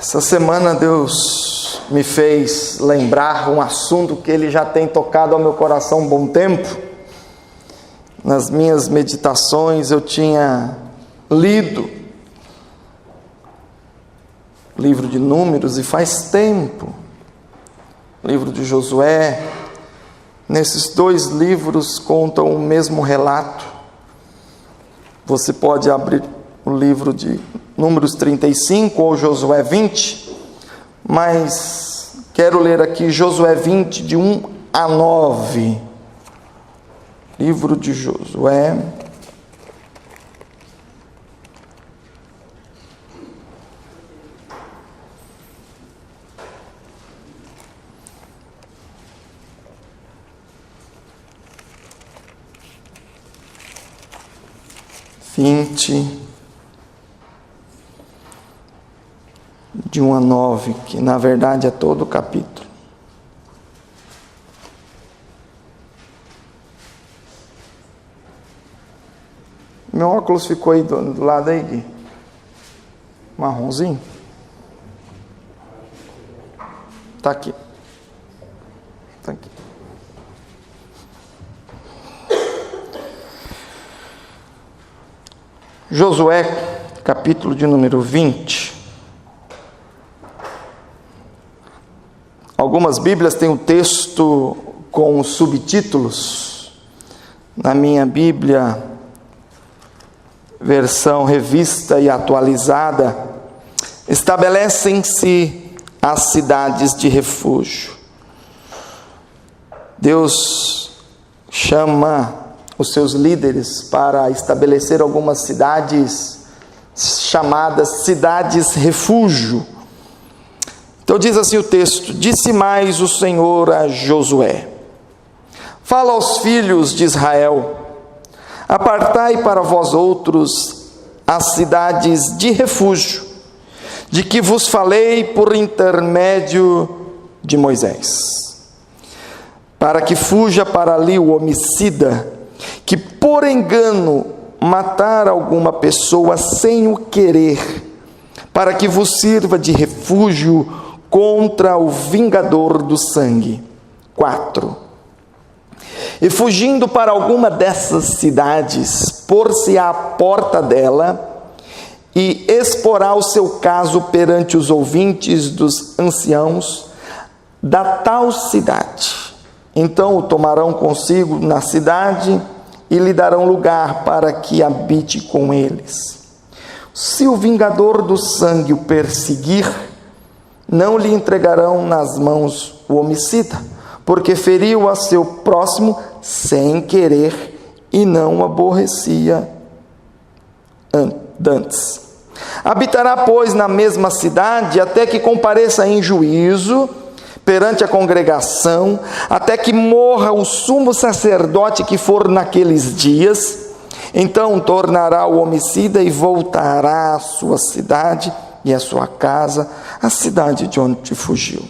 Essa semana Deus me fez lembrar um assunto que Ele já tem tocado ao meu coração há um bom tempo. Nas minhas meditações eu tinha lido o livro de Números e faz tempo, o livro de Josué. Nesses dois livros contam o mesmo relato. Você pode abrir o livro de Números 35 ou Josué 20, mas quero ler aqui Josué 20, de 1 a 9. Livro de Josué. De 1 a 9, que na verdade é todo o capítulo. Meu óculos ficou aí do lado aí, Gui. Marronzinho. Está aqui. Está aqui. Josué, capítulo de número 20. Algumas Bíblias têm o texto com subtítulos. Na minha Bíblia, versão revista e atualizada, estabelecem-se as cidades de refúgio. Deus chama os seus líderes para estabelecer algumas cidades chamadas cidades refúgio. Então diz assim o texto: disse mais o Senhor a Josué: fala aos filhos de Israel, apartai para vós outros as cidades de refúgio, de que vos falei por intermédio de Moisés, para que fuja para ali o homicida, que por engano matar alguma pessoa sem o querer, para que vos sirva de refúgio contra o vingador do sangue. 4. E fugindo para alguma dessas cidades, pôr-se à porta dela, e exporá o seu caso perante os ouvintes dos anciãos da tal cidade. Então o tomarão consigo na cidade e lhe darão lugar para que habite com eles. Se o vingador do sangue o perseguir, não lhe entregarão nas mãos o homicida, porque feriu a seu próximo sem querer e não o aborrecia antes. Habitará, pois, na mesma cidade até que compareça em juízo perante a congregação, até que morra o sumo sacerdote que for naqueles dias. Então tornará o homicida e voltará à sua cidade e à sua casa, a cidade de onde fugiu.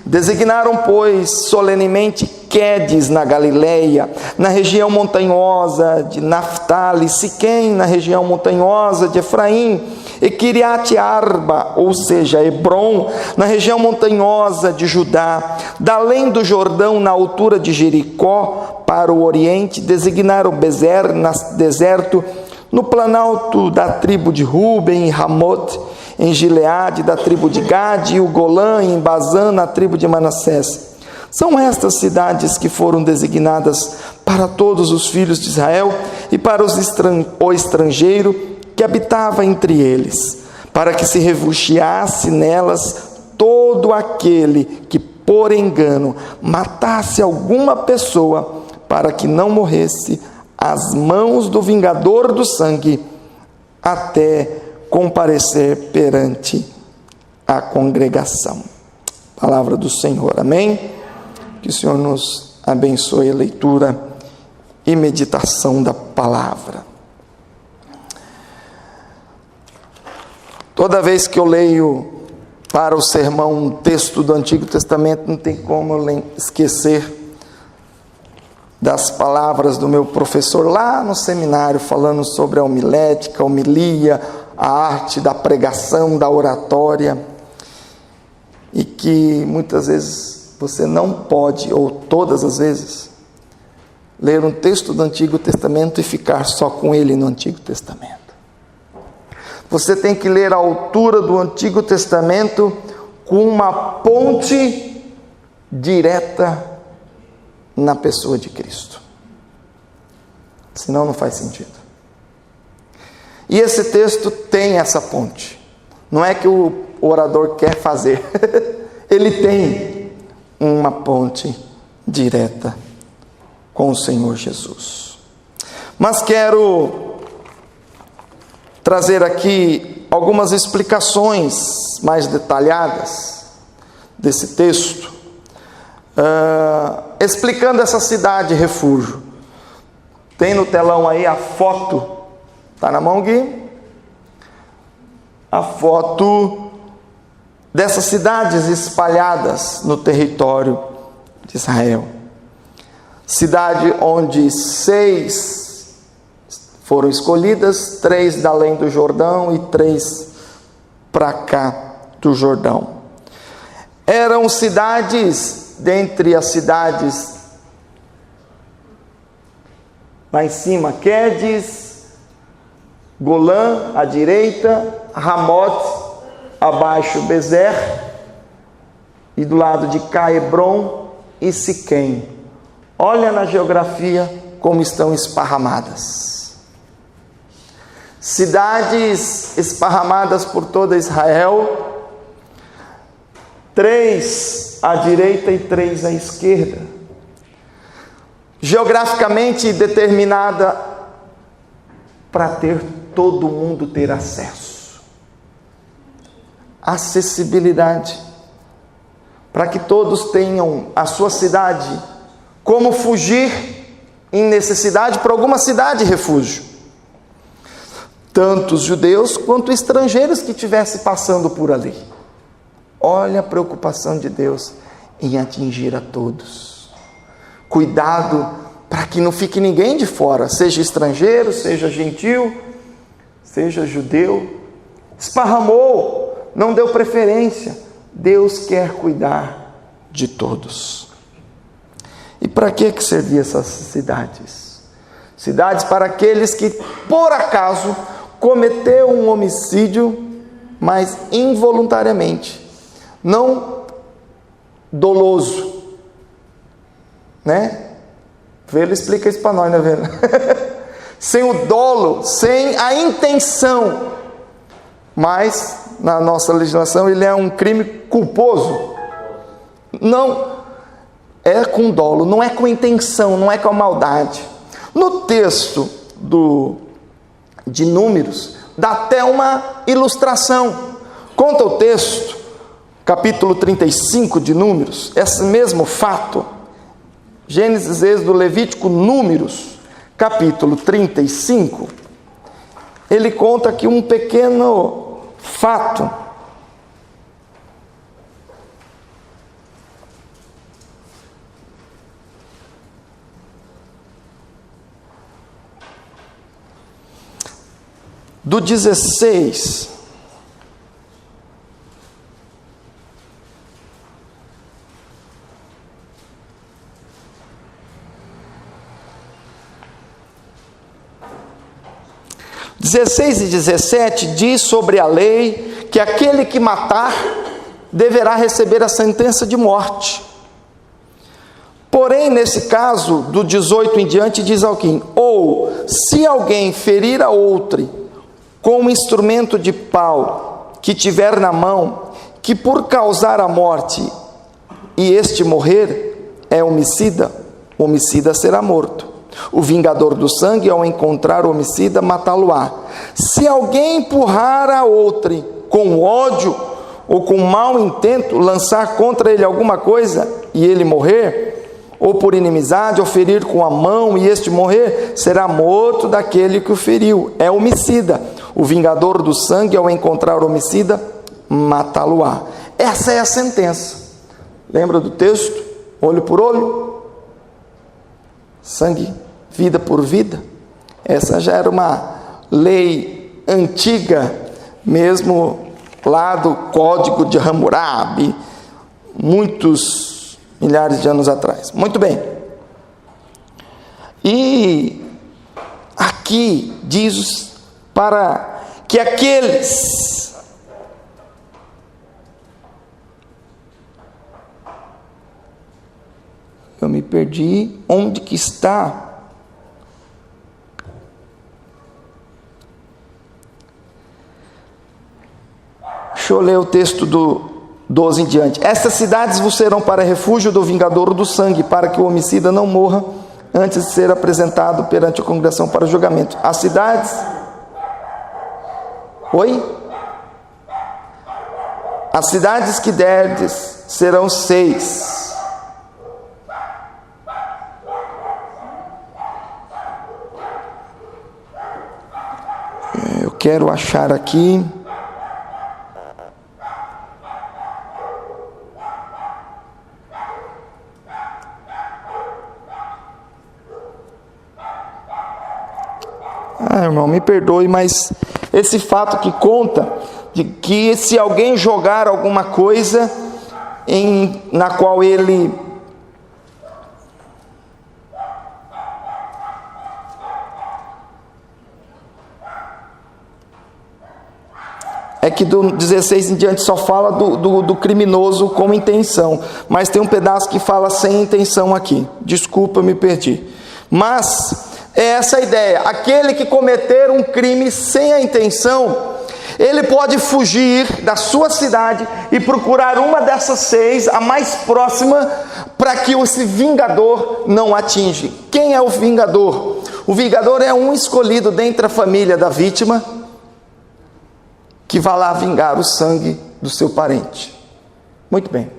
Designaram, pois, solenemente Quedes na Galileia, na região montanhosa de Naftali, Siquém na região montanhosa de Efraim, e Quiriate Arba, ou seja, Hebron, na região montanhosa de Judá, da além do Jordão, na altura de Jericó, para o oriente. Designaram Bezer, no deserto, no planalto da tribo de Ruben, e Ramote, em Gileade, da tribo de Gade, e o Golã, em Bazã, na tribo de Manassés. São estas cidades que foram designadas para todos os filhos de Israel e para o estrangeiro que habitava entre eles, para que se refugiasse nelas todo aquele que por engano matasse alguma pessoa, para que não morresse às mãos do vingador do sangue, até comparecer perante a congregação. Palavra do Senhor, amém? Que o Senhor nos abençoe a leitura e meditação da palavra. Toda vez que eu leio para o sermão um texto do Antigo Testamento, não tem como eu esquecer das palavras do meu professor lá no seminário, falando sobre a homilética, a homilia, a arte da pregação, da oratória. que muitas vezes você não pode, ou todas as vezes, ler um texto do Antigo Testamento e ficar só com ele no Antigo Testamento. Você tem que ler a altura do Antigo Testamento com uma ponte direta na pessoa de Cristo. Senão não faz sentido. E esse texto tem essa ponte. Não é que o orador quer fazer. Ele tem uma ponte direta com o Senhor Jesus. Mas quero trazer aqui algumas explicações mais detalhadas desse texto, explicando essa cidade refúgio. Tem no telão aí a foto, está na mão, Gui? A foto dessas cidades espalhadas no território de Israel. Cidade onde 6 foram escolhidas, 3 da além do Jordão e 3 para cá do Jordão. Eram cidades, dentre as cidades lá em cima, Quedes, Golã à direita, Ramote abaixo, Bezer, e do lado de cá, Hebron e Siquém. Olha na geografia como estão esparramadas. Cidades esparramadas por toda Israel, 3 à direita e 3 à esquerda. Geograficamente determinada para todo mundo ter acesso. Acessibilidade. Para que todos tenham a sua cidade, como fugir em necessidade para alguma cidade refúgio. Tanto os judeus quanto estrangeiros que estivessem passando por ali. Olha a preocupação de Deus em atingir a todos. Cuidado para que não fique ninguém de fora, seja estrangeiro, seja gentil, seja judeu. Esparramou, não deu preferência. Deus quer cuidar de todos. E para que serviam essas cidades? Cidades para aqueles que, por acaso, cometeu um homicídio, mas involuntariamente, não doloso, né? Ele explica isso para nós, né, velho? Sem o dolo, sem a intenção, mas na nossa legislação ele é um crime culposo. Não é com dolo, não é com intenção, não é com a maldade. No texto de Números, dá até uma ilustração. Conta o texto, capítulo 35 de Números, esse mesmo fato. Gênesis, Êxodo, Levítico, Números, capítulo 35. Ele conta aqui um pequeno fato. Do 16. (16) e 17 diz sobre a lei que aquele que matar deverá receber a sentença de morte. Porém, nesse caso, do 18 em diante, diz alguém: ou se alguém ferir a outro com um instrumento de pau que tiver na mão, que por causar a morte e este morrer, é homicida, o homicida será morto. O vingador do sangue, ao encontrar o homicida, matá-lo-á. Se alguém empurrar a outro com ódio ou com mau intento, lançar contra ele alguma coisa e ele morrer, ou por inimizade, ou ferir com a mão e este morrer, será morto daquele que o feriu. É homicida. O vingador do sangue, ao encontrar o homicida, matá-lo-á. Essa é a sentença. Lembra do texto? Olho por olho, sangue, vida por vida. Essa já era uma lei antiga, mesmo lá do Código de Hammurabi, muitos milhares de anos atrás. Muito bem. E aqui diz para que aqueles eu me perdi, onde que está? Deixa eu ler o texto do 12 em diante. Estas cidades vos serão para refúgio do vingador do sangue, para que o homicida não morra antes de ser apresentado perante a congregação para julgamento. As cidades... Oi? As cidades que derdes serão 6. Eu quero achar aqui... irmão, me perdoe, mas esse fato que conta de que se alguém jogar alguma coisa na qual ele é que do 16 em diante só fala do criminoso com intenção, mas tem um pedaço que fala sem intenção aqui. Desculpa, me perdi. Mas é essa a ideia. Aquele que cometer um crime sem a intenção, ele pode fugir da sua cidade e procurar uma dessas 6, a mais próxima, para que esse vingador não atinja. Quem é o vingador? O vingador é um escolhido dentre a família da vítima, que vai lá vingar o sangue do seu parente. Muito bem.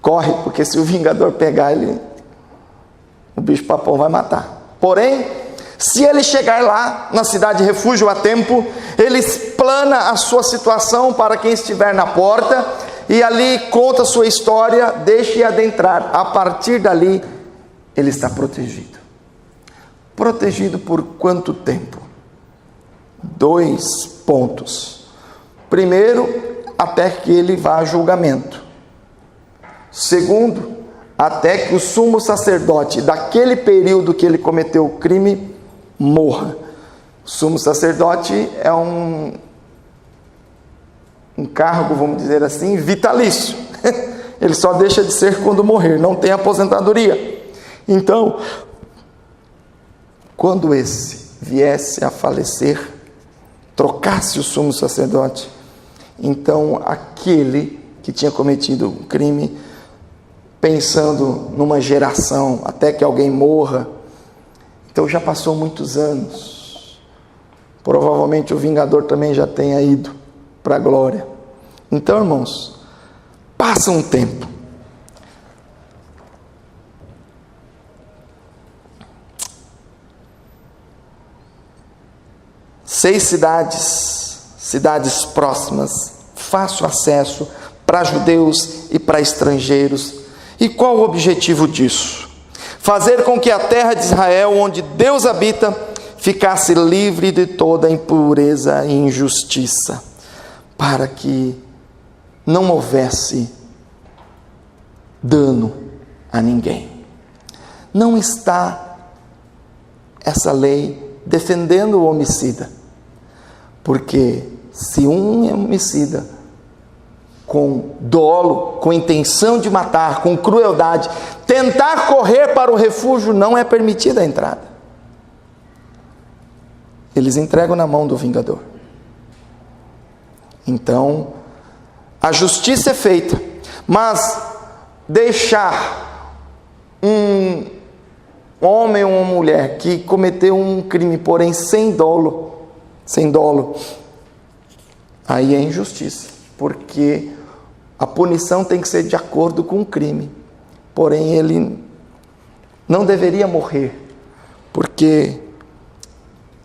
Corre, porque se o vingador pegar ele, o bicho-papão vai matar. Porém, se ele chegar lá na cidade de refúgio a tempo, ele explana a sua situação para quem estiver na porta e ali conta a sua história, deixe adentrar. A partir dali, ele está protegido. Protegido por quanto tempo? 2 pontos. Primeiro, até que ele vá a julgamento. Segundo, até que o sumo sacerdote, daquele período que ele cometeu o crime, morra. O sumo sacerdote é um cargo, vamos dizer assim, vitalício. Ele só deixa de ser quando morrer, não tem aposentadoria. Então, quando esse viesse a falecer, trocasse o sumo sacerdote, então aquele que tinha cometido o crime, pensando numa geração, até que alguém morra, então já passou muitos anos, provavelmente o vingador também já tenha ido para a glória. Então, irmãos, passa um tempo, seis cidades próximas, fácil acesso para judeus e para estrangeiros. E qual o objetivo disso? Fazer com que a terra de Israel, onde Deus habita, ficasse livre de toda impureza e injustiça, para que não houvesse dano a ninguém. Não está essa lei defendendo o homicida, porque se um é homicida com dolo, com intenção de matar, com crueldade, tentar correr para o refúgio, não é permitida a entrada. Eles entregam na mão do vingador. Então, a justiça é feita, mas deixar um homem ou uma mulher que cometeu um crime, porém sem dolo, aí é injustiça, porque a punição tem que ser de acordo com o crime. Porém, ele não deveria morrer, porque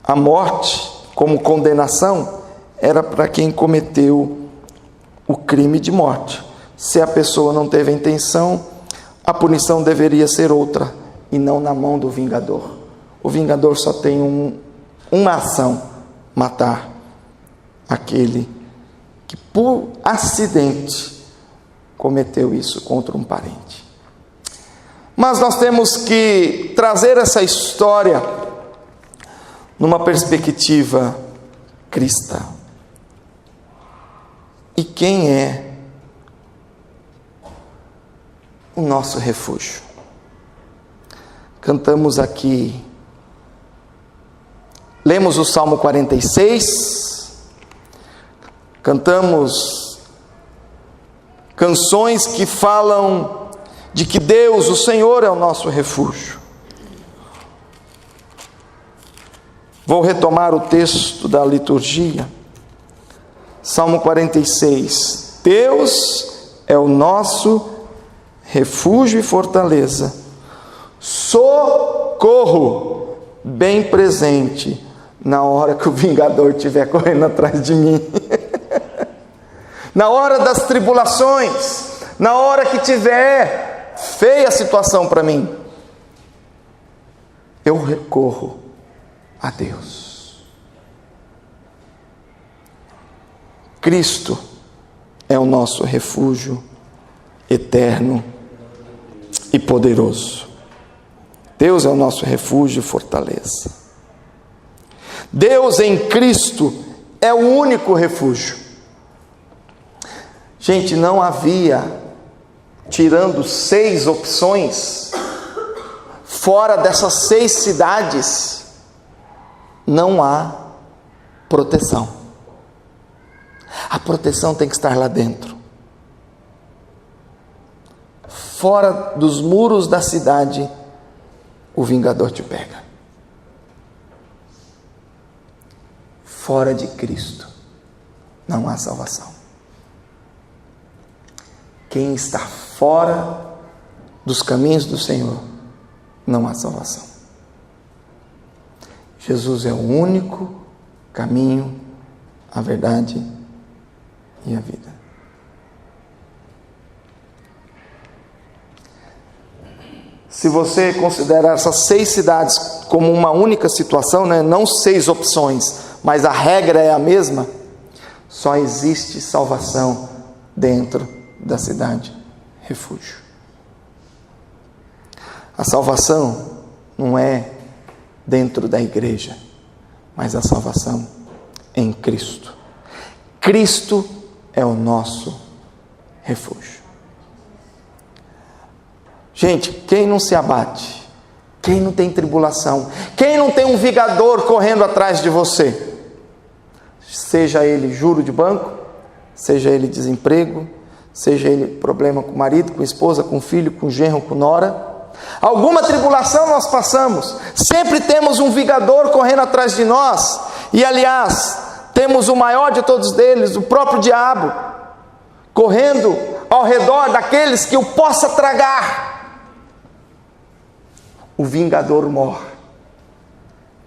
a morte, como condenação, era para quem cometeu o crime de morte. Se a pessoa não teve a intenção, a punição deveria ser outra, e não na mão do vingador. O vingador só tem uma ação: matar aquele que por acidente cometeu isso contra um parente. Mas nós temos que trazer essa história numa perspectiva cristã. E quem é o nosso refúgio? Cantamos aqui, lemos o Salmo 46, cantamos canções que falam de que Deus, o Senhor, é o nosso refúgio. Vou retomar o texto da liturgia. Salmo 46. Deus é o nosso refúgio e fortaleza, socorro bem presente na hora que o vingador estiver correndo atrás de mim. Na hora das tribulações, na hora que tiver feia a situação para mim, eu recorro a Deus. Cristo é o nosso refúgio eterno e poderoso. Deus é o nosso refúgio e fortaleza. Deus em Cristo é o único refúgio. Gente, não havia, tirando 6 opções, fora dessas 6 cidades, não há proteção. A proteção tem que estar lá dentro. Fora dos muros da cidade, o vingador te pega. Fora de Cristo, não há salvação. Quem está fora dos caminhos do Senhor, não há salvação. Jesus é o único caminho, a verdade e a vida. Se você considerar essas 6 cidades como uma única situação, né? Não 6 opções, mas a regra é a mesma, só existe salvação dentro da cidade refúgio. A salvação não é dentro da igreja, mas a salvação em Cristo. Cristo é o nosso refúgio. Gente, quem não se abate, quem não tem tribulação, quem não tem um vingador correndo atrás de você, seja ele juro de banco, seja ele desemprego, seja ele problema com o marido, com a esposa, com o filho, com o genro, com nora, alguma tribulação nós passamos, sempre temos um vingador correndo atrás de nós, e aliás, temos o maior de todos eles, o próprio diabo, correndo ao redor daqueles que o possa tragar. O vingador morre,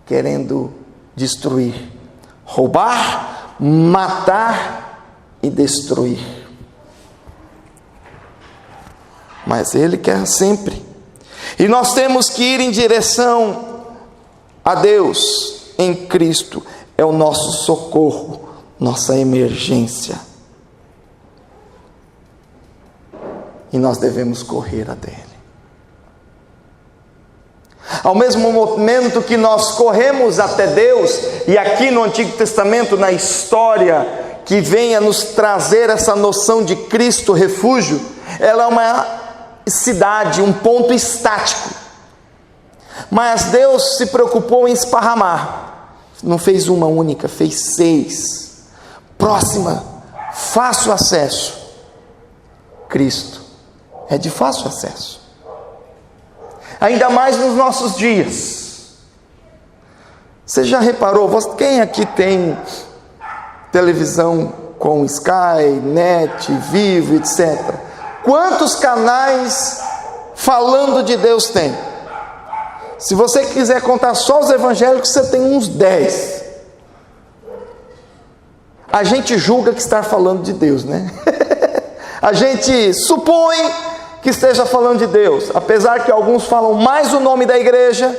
querendo destruir, roubar, matar e destruir. Mas ele quer sempre. E nós temos que ir em direção a Deus em Cristo. É o nosso socorro, nossa emergência. E nós devemos correr até Ele. Ao mesmo momento que nós corremos até Deus, e aqui no Antigo Testamento, na história que vem a nos trazer essa noção de Cristo refúgio, ela é uma cidade, um ponto estático. Mas Deus se preocupou em esparramar. Não fez uma única, fez 6. Próxima, fácil acesso. Cristo é de fácil acesso. Ainda mais nos nossos dias. Você já reparou, quem aqui tem televisão com Sky, Net, Vivo, etc. Quantos canais falando de Deus tem? Se você quiser contar só os evangélicos, você tem uns 10. A gente julga que está falando de Deus, né? A gente supõe que esteja falando de Deus, apesar que alguns falam mais o nome da igreja,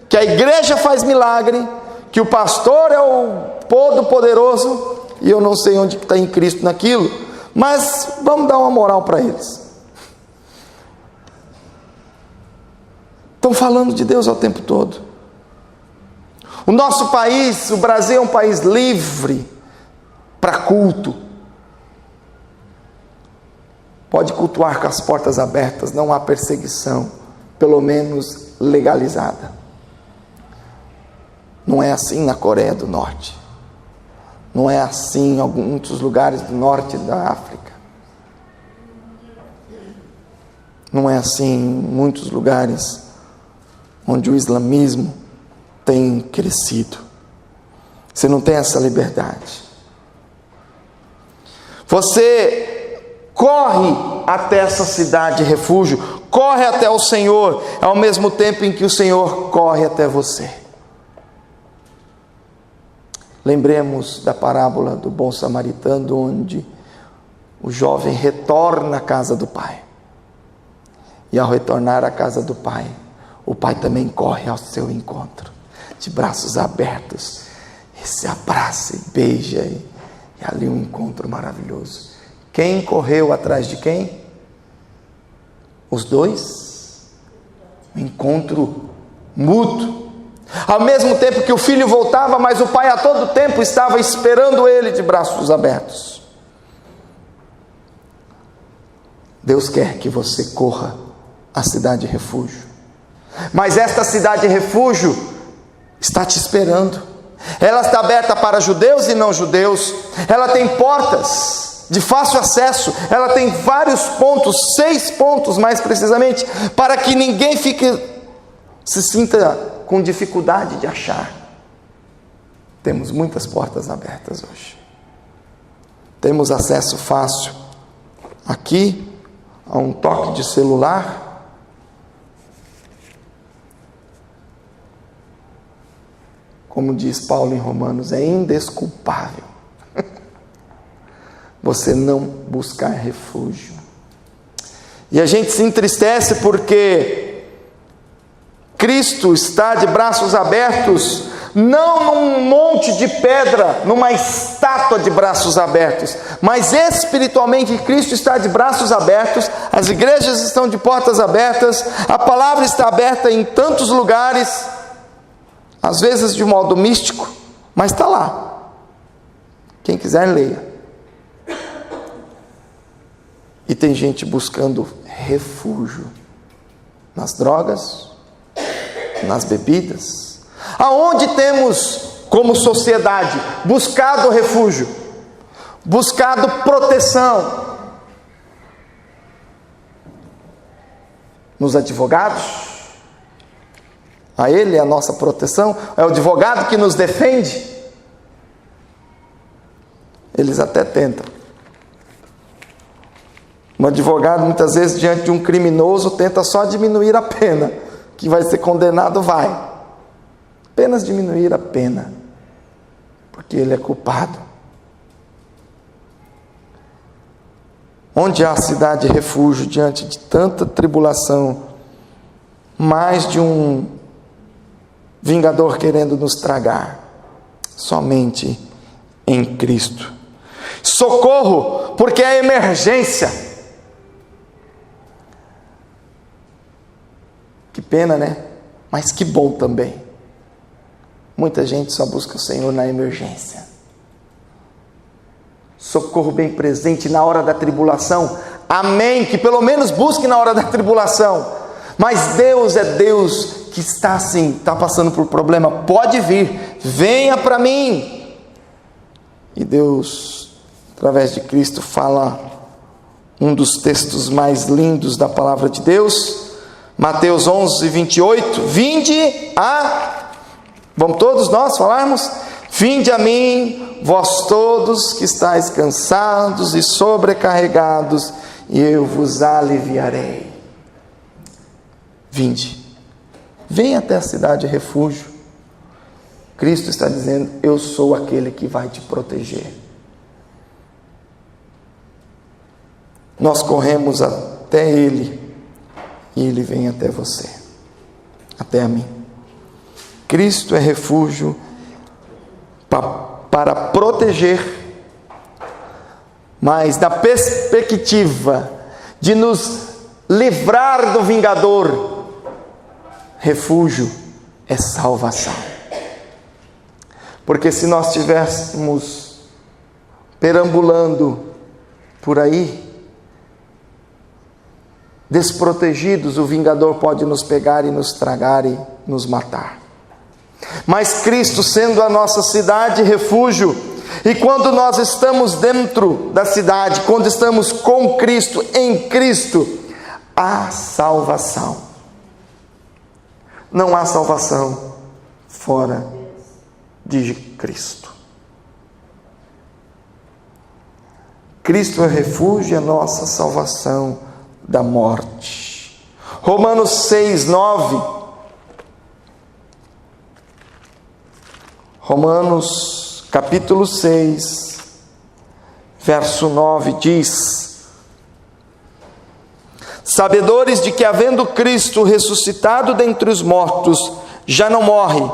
que a igreja faz milagre, que o pastor é o todo-poderoso, e eu não sei onde está em Cristo naquilo, Mas vamos dar uma moral para eles. Estão falando de Deus ao tempo todo. O nosso país, o Brasil, é um país livre para culto. Pode cultuar com as portas abertas, não há perseguição, pelo menos legalizada. Não é assim na Coreia do Norte. Não é assim em alguns lugares do norte da África. Não é assim em muitos lugares onde o islamismo tem crescido. Você não tem essa liberdade. Você corre até essa cidade refúgio, corre até o Senhor, ao mesmo tempo em que o Senhor corre até você. Lembremos da parábola do bom samaritano, onde o jovem retorna à casa do pai. E ao retornar à casa do pai, o pai também corre ao seu encontro, de braços abertos, e se abraça e beija, e ali um encontro maravilhoso. Quem correu atrás de quem? Os dois. Um encontro mútuo. Ao mesmo tempo que o filho voltava, mas o pai a todo tempo estava esperando ele de braços abertos. Deus quer que você corra à cidade refúgio. Mas esta cidade refúgio está te esperando. Ela está aberta para judeus e não judeus. Ela tem portas de fácil acesso. Ela tem vários pontos, 6 pontos mais precisamente, para que ninguém se sinta com dificuldade de achar. Temos muitas portas abertas hoje. Temos acesso fácil aqui a um toque de celular. Como diz Paulo em Romanos, é indesculpável você não buscar refúgio. E a gente se entristece porque Cristo está de braços abertos, não num monte de pedra, numa estátua de braços abertos, mas espiritualmente Cristo está de braços abertos, as igrejas estão de portas abertas, a palavra está aberta em tantos lugares, às vezes de modo místico, mas está lá. Quem quiser, leia. E tem gente buscando refúgio nas drogas, nas bebidas. Aonde temos, como sociedade, buscado refúgio, buscado proteção? Nos advogados? A ele é a nossa proteção? É o advogado que nos defende? Eles até tentam. Um advogado, muitas vezes, diante de um criminoso, tenta só diminuir a pena. Que vai ser condenado, vai. Apenas diminuir a pena, porque ele é culpado. Onde há cidade refúgio diante de tanta tribulação, mais de um vingador querendo nos tragar? Somente em Cristo. Socorro, porque é emergência. Que pena, né? Mas que bom também. Muita gente só busca o Senhor na emergência. Socorro bem presente na hora da tribulação. Amém, que pelo menos busque na hora da tribulação. Mas Deus é Deus que está assim, está passando por problema. Pode vir, venha para mim. E Deus, através de Cristo, fala um dos textos mais lindos da palavra de Deus. Mateus 11, 28, vamos todos nós falarmos? Vinde a mim, vós todos que estáis cansados e sobrecarregados, e eu vos aliviarei. Vinde, venha até a cidade refúgio. Cristo está dizendo, eu sou aquele que vai te proteger. Nós corremos até Ele, e Ele vem até você, até a mim. Cristo é refúgio para proteger, mas na perspectiva de nos livrar do vingador, refúgio é salvação. Porque se nós estivéssemos perambulando por aí, desprotegidos, o vingador pode nos pegar e nos tragar e nos matar. Mas Cristo sendo a nossa cidade refúgio, e quando nós estamos dentro da cidade, quando estamos com Cristo, em Cristo, há salvação. Não há salvação fora de Cristo. Cristo é refúgio e a nossa salvação da morte. Romanos 6, 9. Romanos capítulo 6, verso 9 diz: sabedores de que, havendo Cristo ressuscitado dentre os mortos, já não morre,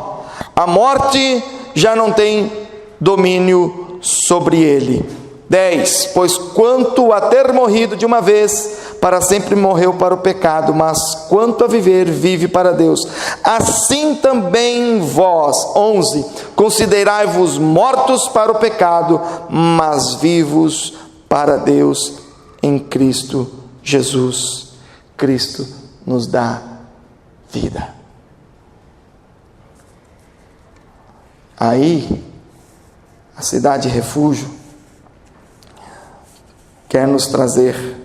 a morte já não tem domínio sobre ele. 10. Pois quanto a ter morrido de uma vez, para sempre morreu para o pecado, mas quanto a viver, vive para Deus. Assim também vós, 11, considerai-vos mortos para o pecado, mas vivos para Deus em Cristo Jesus. Cristo nos dá vida. Aí, a cidade refúgio quer nos trazer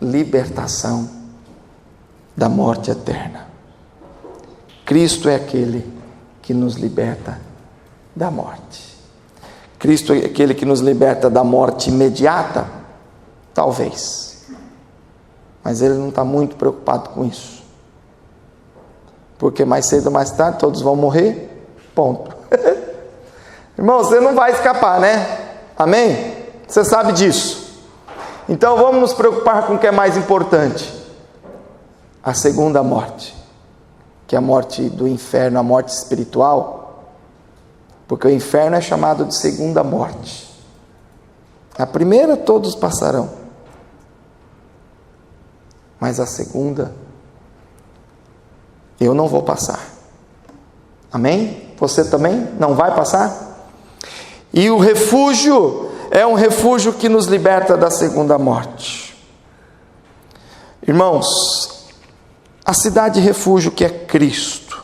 libertação da morte eterna. Cristo é aquele que nos liberta da morte. Cristo é aquele que nos liberta da morte imediata? Talvez. Mas Ele não está muito preocupado com isso. Porque mais cedo ou mais tarde todos vão morrer. Ponto. Irmão, você não vai escapar, né? Amém? Você sabe disso. Então vamos nos preocupar com o que é mais importante: a segunda morte, que é a morte do inferno, a morte espiritual, porque o inferno é chamado de segunda morte. A primeira todos passarão, mas a segunda eu não vou passar. Amém? Você também não vai passar? E o refúgio é um refúgio que nos liberta da segunda morte. Irmãos, a cidade refúgio que é Cristo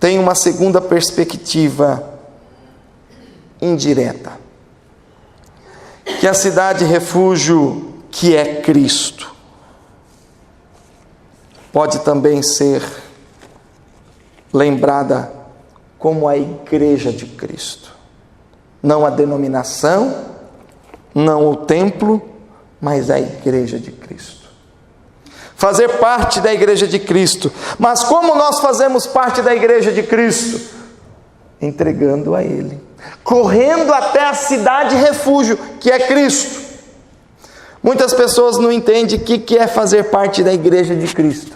tem uma segunda perspectiva indireta, que a cidade refúgio que é Cristo pode também ser lembrada como a igreja de Cristo. Não a denominação, não o templo, mas a igreja de Cristo. Fazer parte da igreja de Cristo. Mas como nós fazemos parte da igreja de Cristo? Entregando a Ele. Correndo até a cidade refúgio, que é Cristo. Muitas pessoas não entendem o que é fazer parte da igreja de Cristo.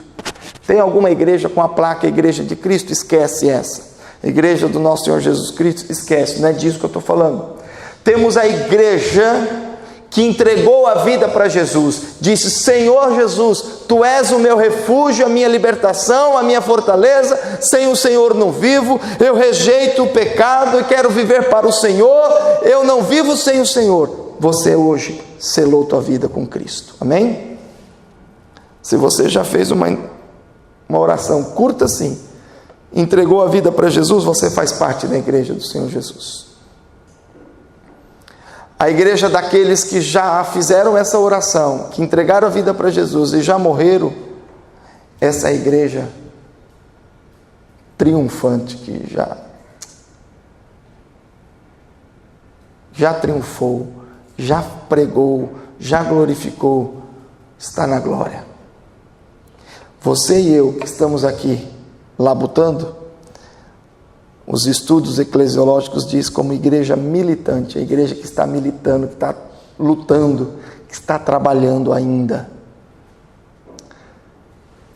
Tem alguma igreja com a placa Igreja de Cristo? Esquece essa. Igreja do nosso Senhor Jesus Cristo, esquece, não é disso que eu estou falando. Temos a igreja que entregou a vida para Jesus, disse: Senhor Jesus, Tu és o meu refúgio, a minha libertação, a minha fortaleza, sem o Senhor não vivo, eu rejeito o pecado e quero viver para o Senhor, eu não vivo sem o Senhor. Você hoje selou tua vida com Cristo, amém? Se você já fez uma oração curta assim, entregou a vida para Jesus, você faz parte da igreja do Senhor Jesus. A igreja daqueles que já fizeram essa oração, que entregaram a vida para Jesus e já morreram, essa é a igreja triunfante que já triunfou, já pregou, já glorificou, está na glória. Você e eu que estamos aqui labutando, os estudos eclesiológicos dizem como igreja militante, a igreja que está militando, que está lutando, que está trabalhando ainda.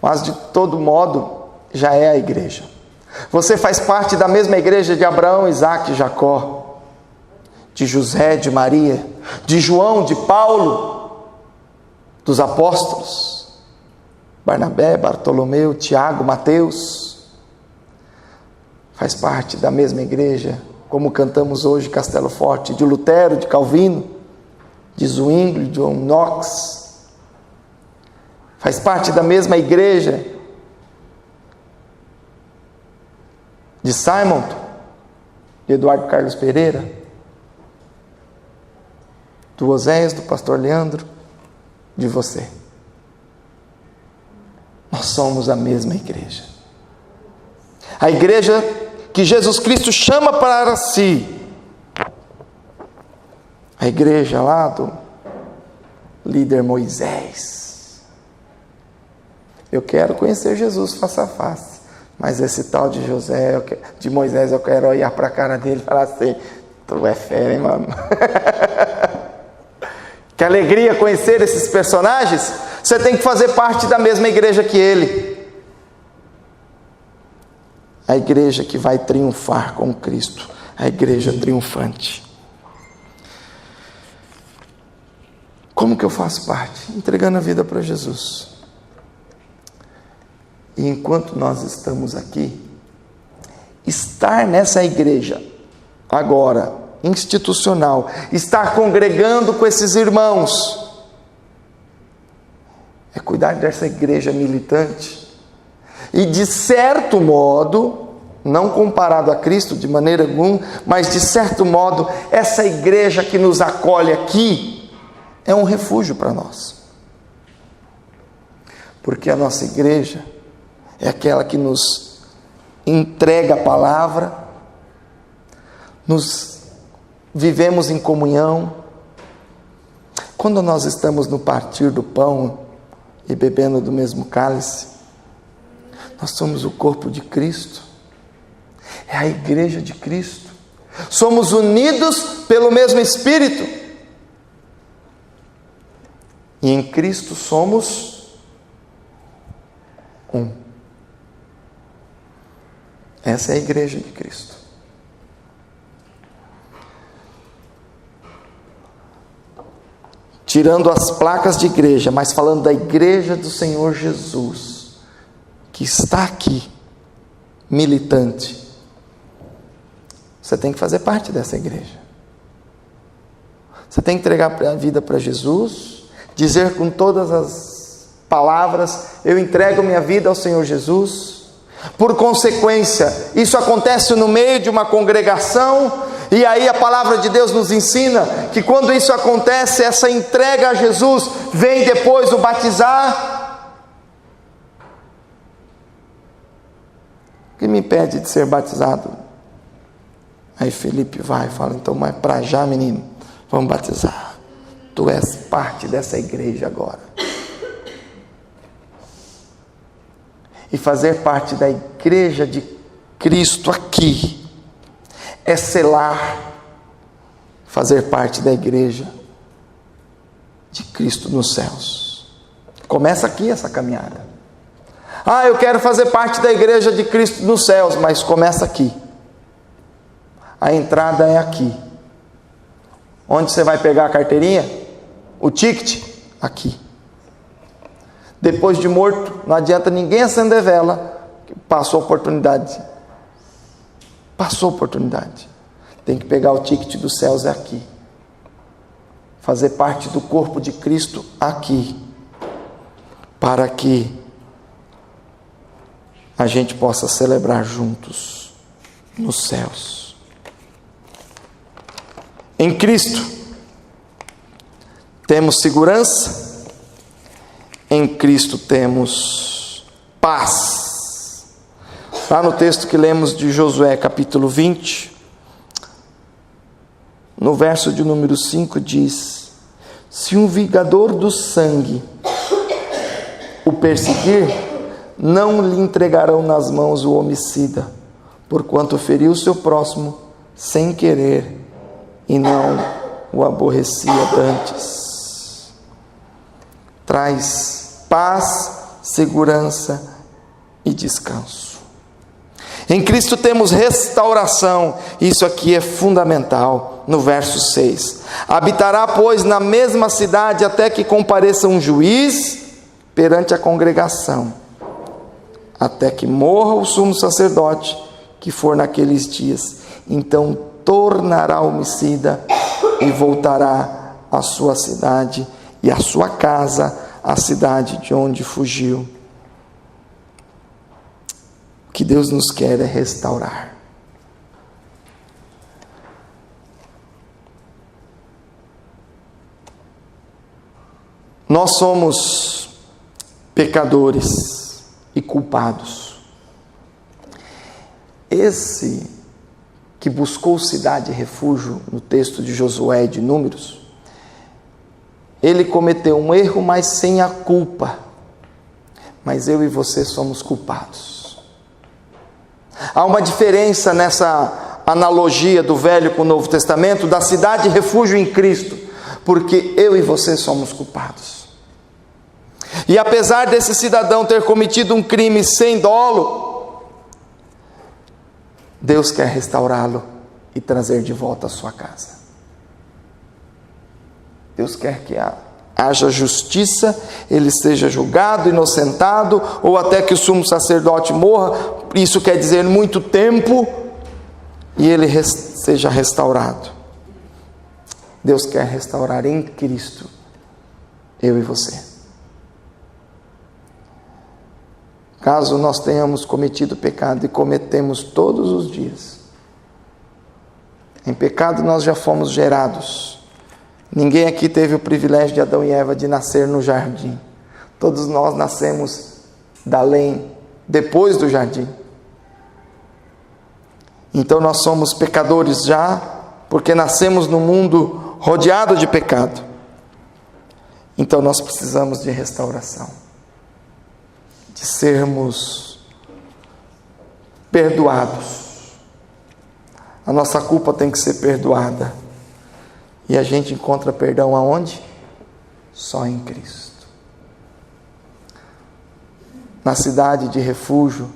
Mas de todo modo, já é a igreja. Você faz parte da mesma igreja de Abraão, Isaque e Jacó, de José, de Maria, de João, de Paulo, dos apóstolos, Barnabé, Bartolomeu, Tiago, Mateus. Faz parte da mesma igreja, como cantamos hoje, Castelo Forte, de Lutero, de Calvino, de Zwingli, de John Knox. Faz parte da mesma igreja de Simon, de Eduardo Carlos Pereira, do Oséias, do pastor Leandro, de você. Nós somos a mesma igreja. A igreja que Jesus Cristo chama para si. A igreja lá do líder Moisés. Eu quero conhecer Jesus face a face. Mas esse tal de de Moisés, eu quero olhar para a cara dele e falar assim: tu é fera, hein, mano? Que alegria conhecer esses personagens. Você tem que fazer parte da mesma igreja que ele. A igreja que vai triunfar com Cristo. A igreja triunfante. Como que eu faço parte? Entregando a vida para Jesus. E enquanto nós estamos aqui, estar nessa igreja, agora, institucional, estar congregando com esses irmãos, é cuidar dessa igreja militante. E de certo modo, não comparado a Cristo de maneira alguma, mas de certo modo, essa igreja que nos acolhe aqui, é um refúgio para nós. Porque a nossa igreja é aquela que nos entrega a palavra, nos vivemos em comunhão. Quando nós estamos no partir do pão e bebendo do mesmo cálice, nós somos o corpo de Cristo, é a igreja de Cristo, somos unidos pelo mesmo Espírito, e em Cristo somos um. Essa é a igreja de Cristo. Tirando as placas de igreja, mas falando da igreja do Senhor Jesus, que está aqui, militante. Você tem que fazer parte dessa igreja. Você tem que entregar a vida para Jesus, dizer com todas as palavras: eu entrego minha vida ao Senhor Jesus. Por consequência, isso acontece no meio de uma congregação, e aí a palavra de Deus nos ensina que quando isso acontece, essa entrega a Jesus, vem depois o batizar. O que me impede de ser batizado? Aí Felipe vai e fala: então, mas para já, menino, vamos batizar. Tu és parte dessa igreja agora. E fazer parte da igreja de Cristo aqui é selar, fazer parte da igreja de Cristo nos céus. Começa aqui essa caminhada. Eu quero fazer parte da igreja de Cristo nos céus, mas começa aqui. A entrada é aqui. Onde você vai pegar a carteirinha? O ticket? Aqui. Depois de morto, não adianta ninguém acender vela. Passou a oportunidade. Passou a oportunidade. Tem que pegar o ticket dos céus aqui. Fazer parte do corpo de Cristo aqui. Para que a gente possa celebrar juntos nos céus. Em Cristo temos segurança. Em Cristo temos paz. Lá no texto que lemos de Josué, capítulo 20, no verso de número 5 diz: se um vingador do sangue o perseguir, não lhe entregarão nas mãos o homicida, porquanto feriu seu próximo sem querer e não o aborrecia dantes. Traz paz, segurança e descanso. Em Cristo temos restauração. Isso aqui é fundamental. no verso 6. Habitará, pois, na mesma cidade até que compareça um juiz perante a congregação, até que morra o sumo sacerdote que for naqueles dias. Então tornará homicida e voltará à sua cidade e à sua casa, à cidade de onde fugiu. O que Deus nos quer é restaurar. Nós somos pecadores e culpados. Esse que buscou cidade e refúgio no texto de Josué e de Números, ele cometeu um erro, mas sem a culpa. Mas eu e você somos culpados. Há uma diferença nessa analogia do Velho com o Novo Testamento, da cidade e refúgio em Cristo, porque eu e você somos culpados. E apesar desse cidadão ter cometido um crime sem dolo, Deus quer restaurá-lo e trazer de volta à sua casa. Deus quer que haja justiça, ele seja julgado, inocentado, ou até que o sumo sacerdote morra, isso quer dizer muito tempo, e ele seja restaurado. Deus quer restaurar em Cristo eu e você. Caso nós tenhamos cometido pecado, e cometemos todos os dias, em pecado nós já fomos gerados. Ninguém aqui teve o privilégio de Adão e Eva de nascer no jardim. Todos nós nascemos da lei, depois do jardim. Então nós somos pecadores já, porque nascemos num mundo rodeado de pecado. Então nós precisamos de restauração, de sermos perdoados. A nossa culpa tem que ser perdoada. E a gente encontra perdão aonde? Só em Cristo. Na cidade de refúgio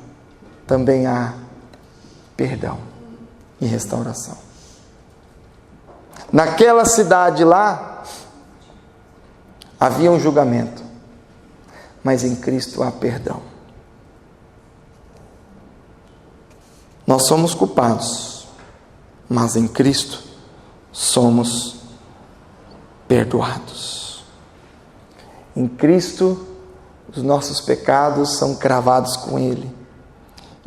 também há perdão e restauração. Naquela cidade lá havia um julgamento, mas em Cristo há perdão. Nós somos culpados, mas em Cristo somos perdoados. Em Cristo, os nossos pecados são cravados com Ele.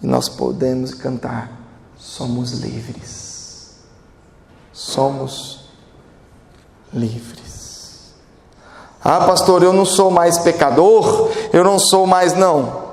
E nós podemos cantar: somos livres. Somos livres. Ah, pastor, eu não sou mais pecador, eu não sou mais, não.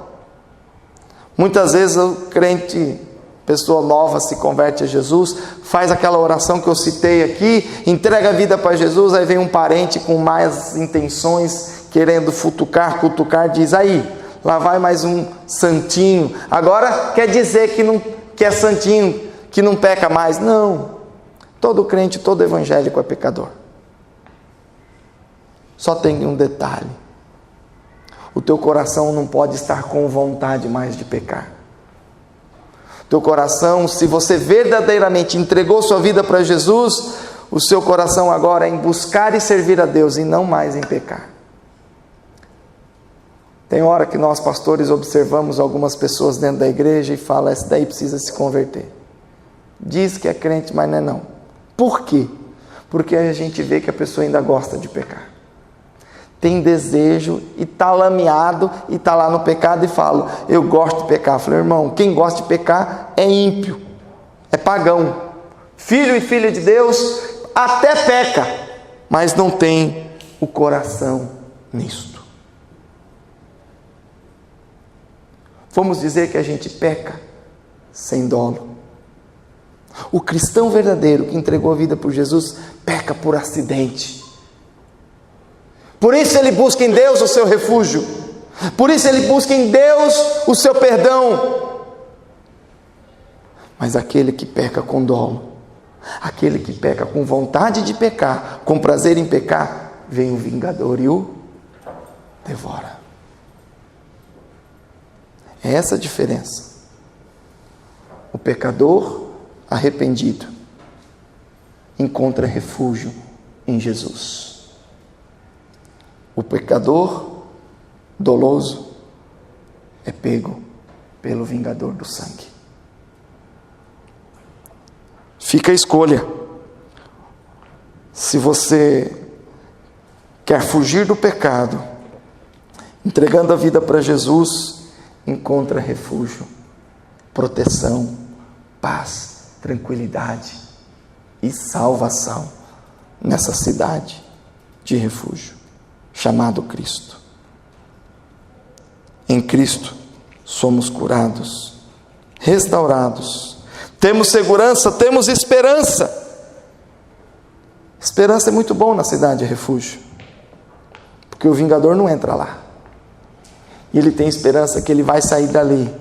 Muitas vezes o crente, pessoa nova, se converte a Jesus, faz aquela oração que eu citei aqui, entrega a vida para Jesus, aí vem um parente com mais intenções, querendo futucar, cutucar, diz: aí, lá vai mais um santinho, agora quer dizer que é santinho, que não peca mais. Não, todo crente, todo evangélico é pecador. Só tem um detalhe: o teu coração não pode estar com vontade mais de pecar. Teu coração, se você verdadeiramente entregou sua vida para Jesus, o seu coração agora é em buscar e servir a Deus e não mais em pecar. Tem hora que nós pastores observamos algumas pessoas dentro da igreja e fala: esse daí precisa se converter. Diz que é crente, mas não é não. Por quê? Porque a gente vê que a pessoa ainda gosta de pecar. Tem desejo e está lameado e está lá no pecado e fala: eu gosto de pecar. Eu falei: irmão, quem gosta de pecar é ímpio, é pagão. Filho e filha de Deus até peca, mas não tem o coração nisto. Vamos dizer que a gente peca sem dolo. O cristão verdadeiro que entregou a vida por Jesus peca por acidente. Por isso ele busca em Deus o seu refúgio. Por isso ele busca em Deus o seu perdão. Mas aquele que peca com dolo, aquele que peca com vontade de pecar, com prazer em pecar, vem o vingador e o devora. É essa a diferença. O pecador arrependido encontra refúgio em Jesus. O pecador doloso é pego pelo vingador do sangue. Fica a escolha. Se você quer fugir do pecado, entregando a vida para Jesus, encontra refúgio, proteção, paz, tranquilidade e salvação nessa cidade de refúgio, chamado Cristo. Em Cristo somos curados, restaurados, temos segurança, temos esperança. Esperança é muito bom na cidade de refúgio, porque o vingador não entra lá. E ele tem esperança que ele vai sair dali,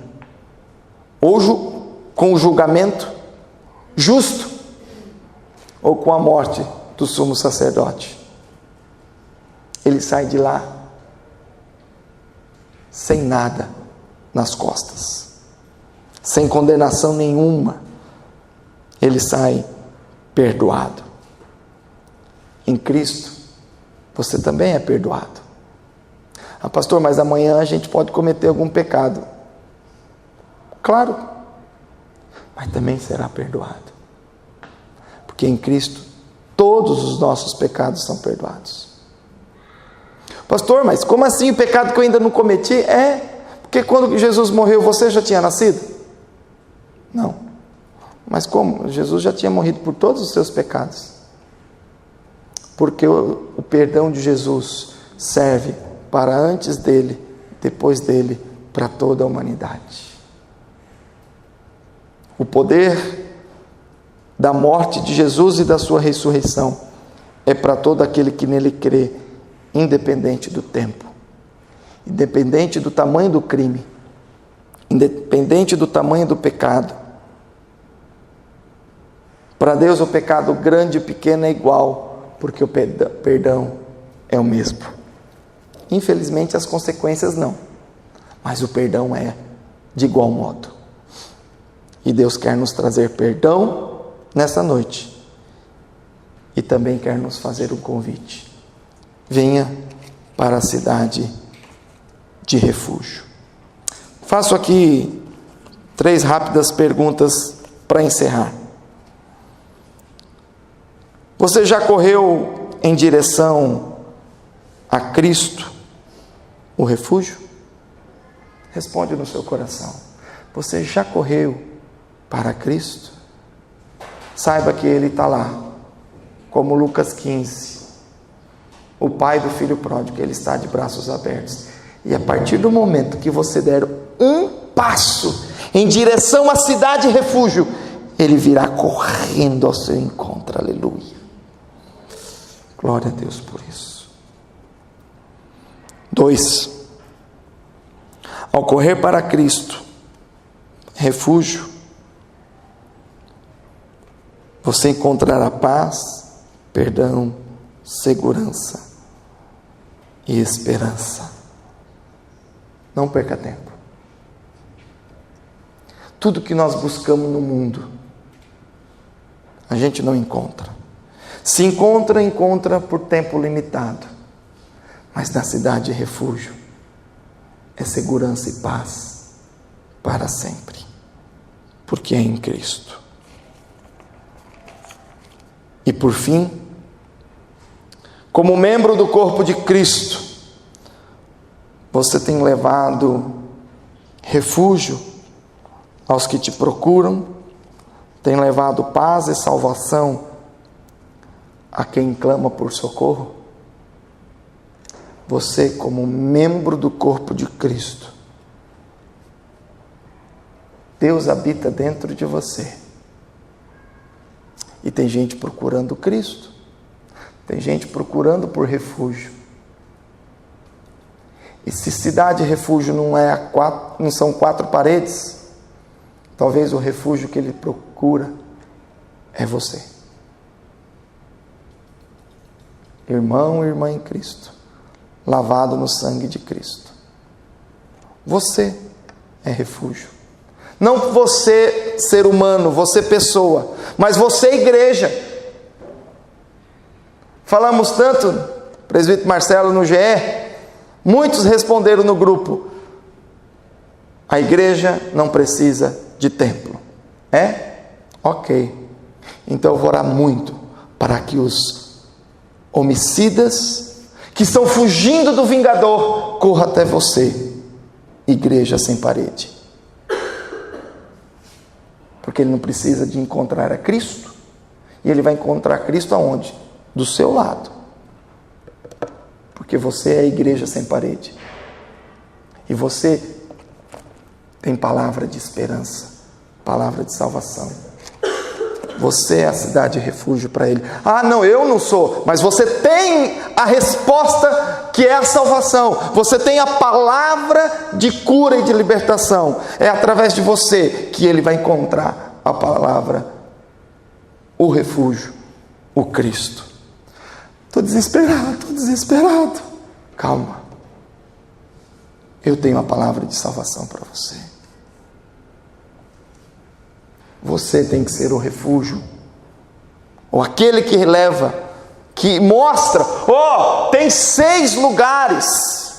ou com o julgamento justo, ou com a morte do sumo sacerdote. Ele sai de lá sem nada nas costas, sem condenação nenhuma. Ele sai perdoado. Em Cristo, você também é perdoado. Ah, pastor, mas amanhã a gente pode cometer algum pecado. Claro, mas também será perdoado. Porque em Cristo, todos os nossos pecados são perdoados. Pastor, mas como assim o pecado que eu ainda não cometi? Porque quando Jesus morreu, você já tinha nascido? Não. Mas como? Jesus já tinha morrido por todos os seus pecados. Porque o perdão de Jesus serve para antes dele, depois dele, para toda a humanidade. O poder da morte de Jesus e da sua ressurreição é para todo aquele que nele crê, independente do tempo, independente do tamanho do crime, independente do tamanho do pecado. Para Deus o pecado grande e pequeno é igual, porque o perdão é o mesmo. Infelizmente as consequências não, mas o perdão é de igual modo. E Deus quer nos trazer perdão nessa noite, e também quer nos fazer um convite: venha para a cidade de refúgio. Faço aqui 3 rápidas perguntas para encerrar. Você já correu em direção a Cristo, o refúgio? Responde no seu coração. Você já correu para Cristo? Saiba que Ele está lá, como Lucas 15, o pai do filho pródigo. Ele está de braços abertos. E a partir do momento que você der um passo em direção à cidade de refúgio, Ele virá correndo ao seu encontro. Aleluia. Glória a Deus por isso. 2. Ao correr para Cristo, refúgio, você encontrará paz, perdão, segurança e esperança. Não perca tempo. Tudo que nós buscamos no mundo, a gente não encontra. Se encontra, encontra por tempo limitado. Mas na cidade de refúgio é segurança e paz para sempre, porque é em Cristo. E por fim, como membro do corpo de Cristo, você tem levado refúgio aos que te procuram, tem levado paz e salvação a quem clama por socorro. Você, como membro do corpo de Cristo, Deus habita dentro de você. E tem gente procurando Cristo, tem gente procurando por refúgio. E se cidade de refúgio não são 4 paredes, talvez o refúgio que ele procura é você. Irmão e irmã em Cristo, lavado no sangue de Cristo. Você é refúgio. Não você, ser humano, você pessoa, mas você, igreja. Falamos tanto, presbítero Marcelo no GE, muitos responderam no grupo: a igreja não precisa de templo. Ok. Então eu vou orar muito para que os homicidas que estão fugindo do vingador corram até você, igreja sem parede. Porque ele não precisa de encontrar a Cristo, e ele vai encontrar Cristo aonde? Do seu lado. Porque você é a igreja sem parede. E você tem palavra de esperança, palavra de salvação. Você é a cidade de refúgio para ele. Ah, não, eu não sou. Mas você tem a resposta, que é a salvação. Você tem a palavra de cura e de libertação. É através de você que ele vai encontrar a palavra, o refúgio, o Cristo. Estou desesperado. Calma. Eu tenho a palavra de salvação para você. Você tem que ser o refúgio, ou aquele que leva, que mostra: tem 6 lugares.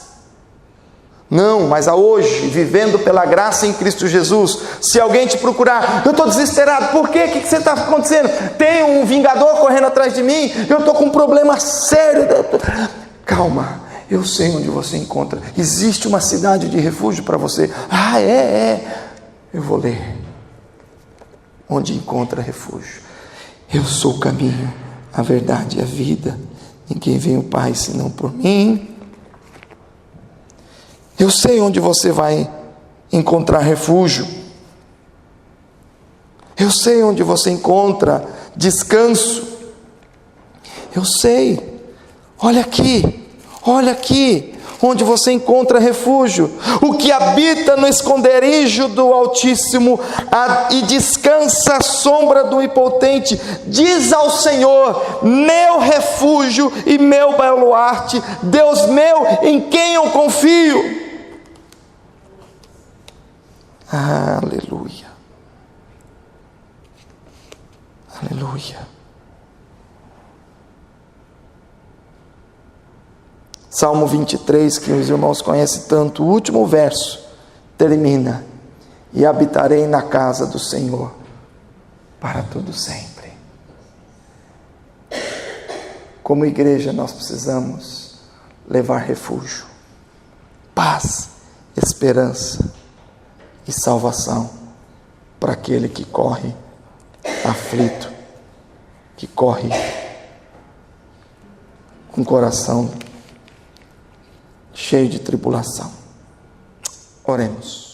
Não, mas a hoje, vivendo pela graça em Cristo Jesus, se alguém te procurar: eu estou desesperado, por quê? O que você está acontecendo? Tem um vingador correndo atrás de mim, eu estou com um problema sério. Calma, eu sei onde você encontra. Existe uma cidade de refúgio para você. Eu vou ler. Onde encontra refúgio. Eu sou o caminho, a verdade e a vida. Ninguém vem ao Pai senão por mim. Eu sei onde você vai encontrar refúgio. Eu sei onde você encontra descanso. Eu sei. Olha aqui, onde você encontra refúgio. O que habita no esconderijo do Altíssimo e descansa à sombra do Onipotente, diz ao Senhor: meu refúgio e meu baluarte, Deus meu, em quem eu confio. Aleluia. Aleluia. Salmo 23, que os irmãos conhecem tanto, o último verso termina: e habitarei na casa do Senhor para todo sempre. Como igreja, nós precisamos levar refúgio, paz, esperança e salvação para aquele que corre aflito, que corre com o coração cheio de tribulação. Oremos.